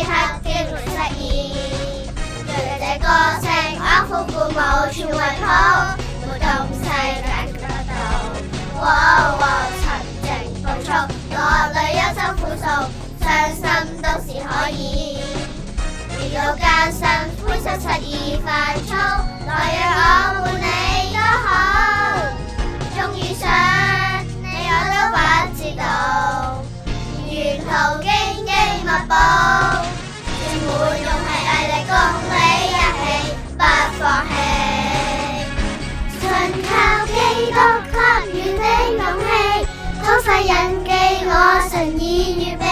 刻經歷失意。讓這歌聲安撫父母全為抱，沒東西解決不到。曾經暴躁，落淚憂愁苦訴，傷心都是可以。遇到艱辛，灰心失意煩躁，來讓我伴你都好。終遇上你我都不知道，沿途荊棘密布，充滿勇氣毅力，共你一起不放棄。信靠基督給予你勇氣，通世印記我神已預備。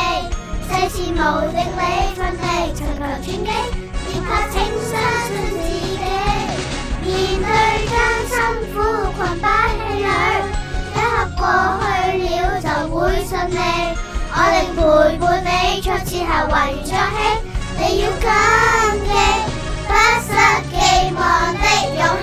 世事無定理，奮力尋求轉機，別怕請相信自己。面對艱辛苦困擺氣餒，一刻過去了就會順利。我定陪伴你，挫折後還原再起。你要感激，不失寄望的勇氣。